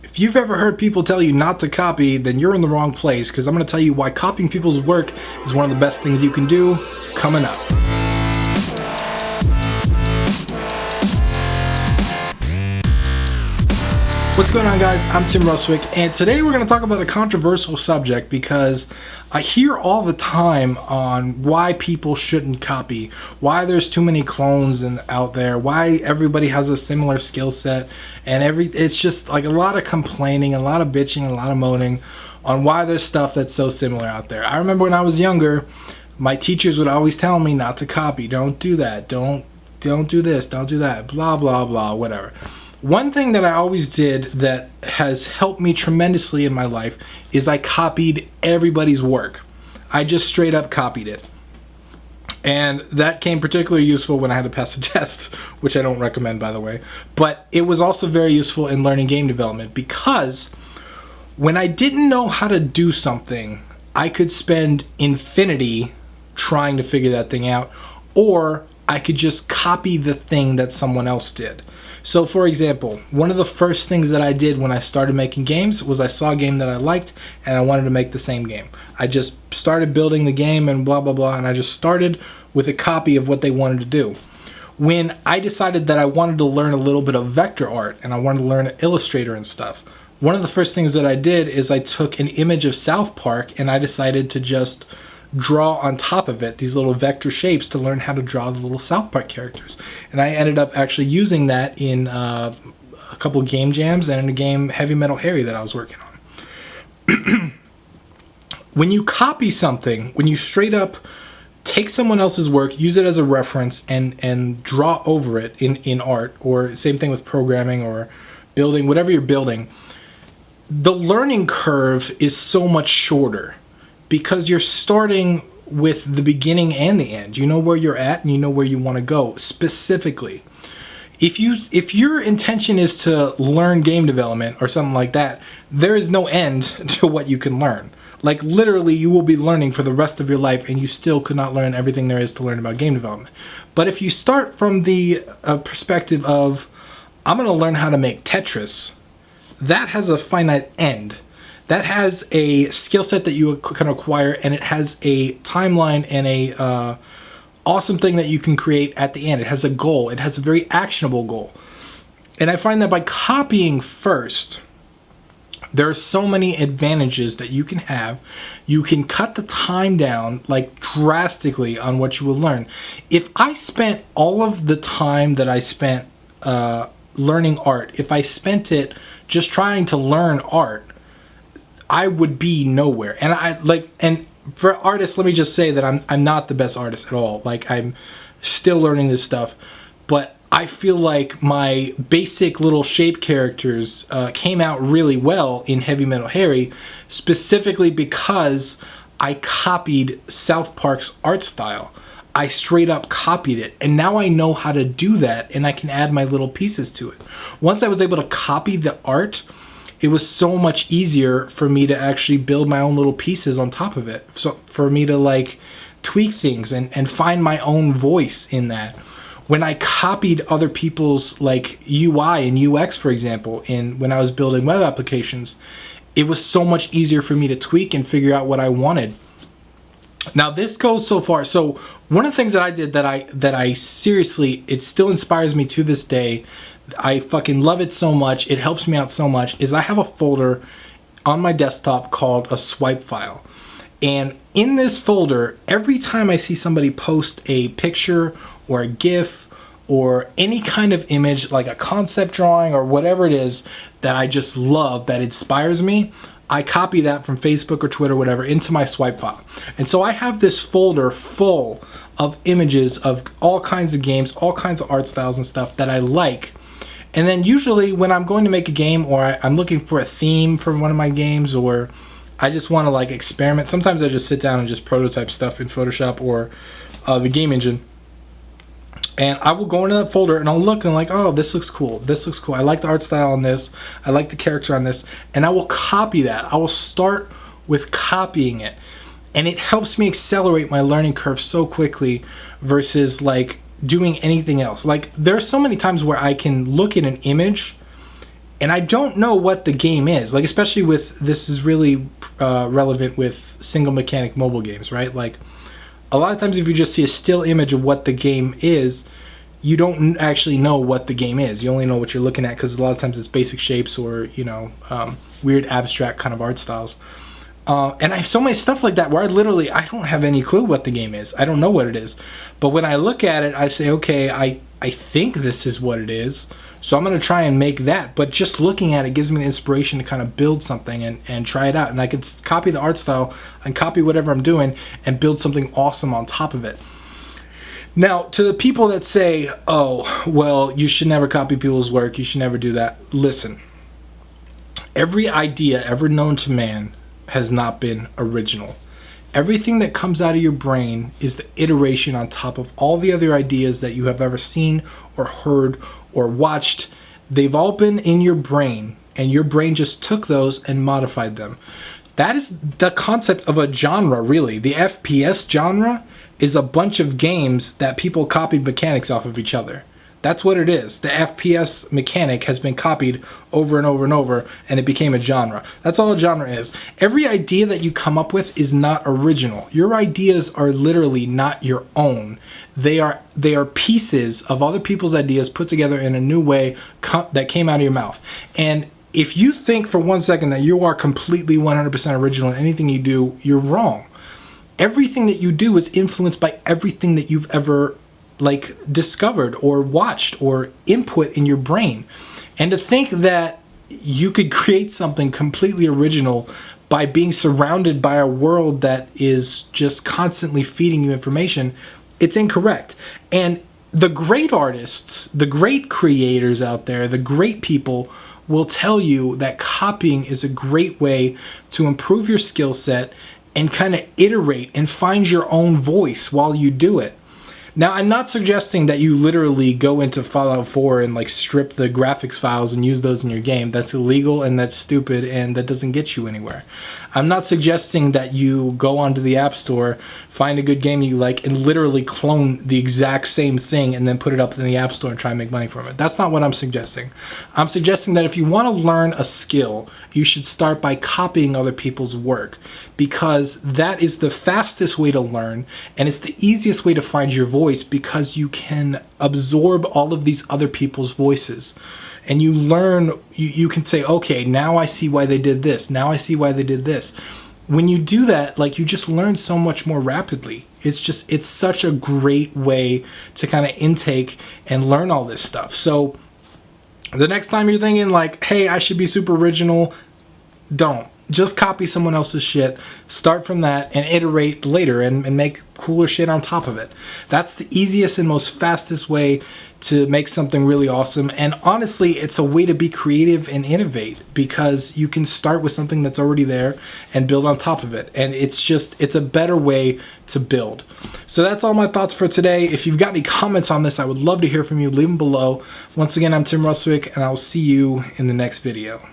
If you've ever heard people tell you not to copy, then you're in the wrong place, because I'm going to tell you why copying people's work is one of the best things you can do, coming up. What's going on, guys? I'm Tim Ruswick, and today we're going to talk about a controversial subject because I hear all the time on why people shouldn't copy, why there's too many clones out there, why everybody has a similar skill set, and it's just like a lot of complaining, a lot of bitching, a lot of moaning on why there's stuff that's so similar out there. I remember when I was younger, my teachers would always tell me not to copy. Don't do that. Don't do this. Don't do that. Blah, blah, blah, whatever. One thing that I always did that has helped me tremendously in my life is I copied everybody's work. I just straight up copied it. And that came particularly useful when I had to pass a test, which I don't recommend, by the way. But it was also very useful in learning game development because when I didn't know how to do something, I could spend infinity trying to figure that thing out, or I could just copy the thing that someone else did. So for example, one of the first things that I did when I started making games was I saw a game that I liked and I wanted to make the same game. I just started building the game and blah, blah, blah, and I just started with a copy of what they wanted to do. When I decided that I wanted to learn a little bit of vector art and I wanted to learn Illustrator and stuff, one of the first things that I did is I took an image of South Park and I decided to just draw on top of it these little vector shapes to learn how to draw the little South Park characters. And I ended up actually using that in a couple of game jams and in a game Heavy Metal Harry that I was working on. When you copy something, when you straight up take someone else's work, use it as a reference and draw over it in art, or same thing with programming or building, whatever you're building, the learning curve is so much shorter. Because you're starting with the beginning and the end. You know where you're at and you know where you want to go specifically. If your intention is to learn game development or something like that, there is no end to what you can learn. Like literally you will be learning for the rest of your life and you still could not learn everything there is to learn about game development. But if you start from the perspective of, I'm going to learn how to make Tetris, that has a finite end. That has a skill set that you can acquire, and it has a timeline and a awesome thing that you can create at the end. It has a goal. It has a very actionable goal. And I find that by copying first, there are so many advantages that you can have. You can cut the time down like drastically on what you will learn. If I spent all of the time that I spent learning art, if I spent it just trying to learn art, I would be nowhere. And for artists, let me just say that I'm not the best artist at all. Like, I'm still learning this stuff, but I feel like my basic little shape characters came out really well in Heavy Metal Harry, specifically because I copied South Park's art style. I straight up copied it, and now I know how to do that, and I can add my little pieces to it. Once I was able to copy the art, it was so much easier for me to actually build my own little pieces on top of it. So for me to like tweak things and find my own voice in that. When I copied other people's like UI and UX, for example, when I was building web applications, it was so much easier for me to tweak and figure out what I wanted. Now this goes so far. So one of the things that I did that I seriously, it still inspires me to this day, I fucking love it so much, it helps me out so much, is I have a folder on my desktop called a swipe file. And in this folder, every time I see somebody post a picture or a GIF or any kind of image, like a concept drawing or whatever it is that I just love, that inspires me, I copy that from Facebook or Twitter, whatever, into my swipe file. And so I have this folder full of images of all kinds of games, all kinds of art styles and stuff that I like. And then usually when I'm going to make a game, or I'm looking for a theme for one of my games, or I just want to like experiment, sometimes I just sit down and just prototype stuff in Photoshop or the game engine. And I will go into that folder and I'll look and like, oh, this looks cool. This looks cool. I like the art style on this. I like the character on this. And I will copy that. I will start with copying it. And it helps me accelerate my learning curve so quickly versus like doing anything else. Like there are so many times where I can look at an image and I don't know what the game is. Like, especially with, this is really relevant with single mechanic mobile games, right? Like, a lot of times if you just see a still image of what the game is, you don't actually know what the game is. You only know what you're looking at, because a lot of times it's basic shapes or, you know, weird abstract kind of art styles. And I have so many stuff like that where I don't have any clue what the game is. I don't know what it is. But when I look at it, I say, okay, I think this is what it is. So I'm going to try and make that. But just looking at it gives me the inspiration to kind of build something and try it out. And I can copy the art style and copy whatever I'm doing and build something awesome on top of it. Now, to the people that say, oh, well, you should never copy people's work, you should never do that. Listen, every idea ever known to man has not been original. Everything that comes out of your brain is the iteration on top of all the other ideas that you have ever seen or heard or watched. They've all been in your brain, and your brain just took those and modified them. That is the concept of a genre, really. The FPS genre is a bunch of games that people copied mechanics off of each other. That's what it is. The FPS mechanic has been copied over and over and over, and it became a genre. That's all a genre is. Every idea that you come up with is not original. Your ideas are literally not your own. They are pieces of other people's ideas put together in a new way that came out of your mouth. And if you think for 1 second that you are completely 100% original in anything you do, you're wrong. Everything that you do is influenced by everything that you've ever discovered or watched or input in your brain. And to think that you could create something completely original by being surrounded by a world that is just constantly feeding you information, it's incorrect. And the great artists, the great creators out there, the great people will tell you that copying is a great way to improve your skill set and kind of iterate and find your own voice while you do it. Now, I'm not suggesting that you literally go into Fallout 4 and strip the graphics files and use those in your game. That's illegal and that's stupid and that doesn't get you anywhere. I'm not suggesting that you go onto the App Store, find a good game you like, and literally clone the exact same thing and then put it up in the App Store and try and make money from it. That's not what I'm suggesting. I'm suggesting that if you want to learn a skill, you should start by copying other people's work, because that is the fastest way to learn and it's the easiest way to find your voice, because you can absorb all of these other people's voices. And you learn, you can say, okay, now I see why they did this. Now I see why they did this. When you do that, you just learn so much more rapidly. It's such a great way to kind of intake and learn all this stuff. So the next time you're thinking hey, I should be super original, don't. Just copy someone else's shit, start from that, and iterate later and make cooler shit on top of it. That's the easiest and most fastest way to make something really awesome. And honestly, it's a way to be creative and innovate, because you can start with something that's already there and build on top of it. And it's a better way to build. So that's all my thoughts for today. If you've got any comments on this, I would love to hear from you. Leave them below. Once again, I'm Tim Ruswick, and I will see you in the next video.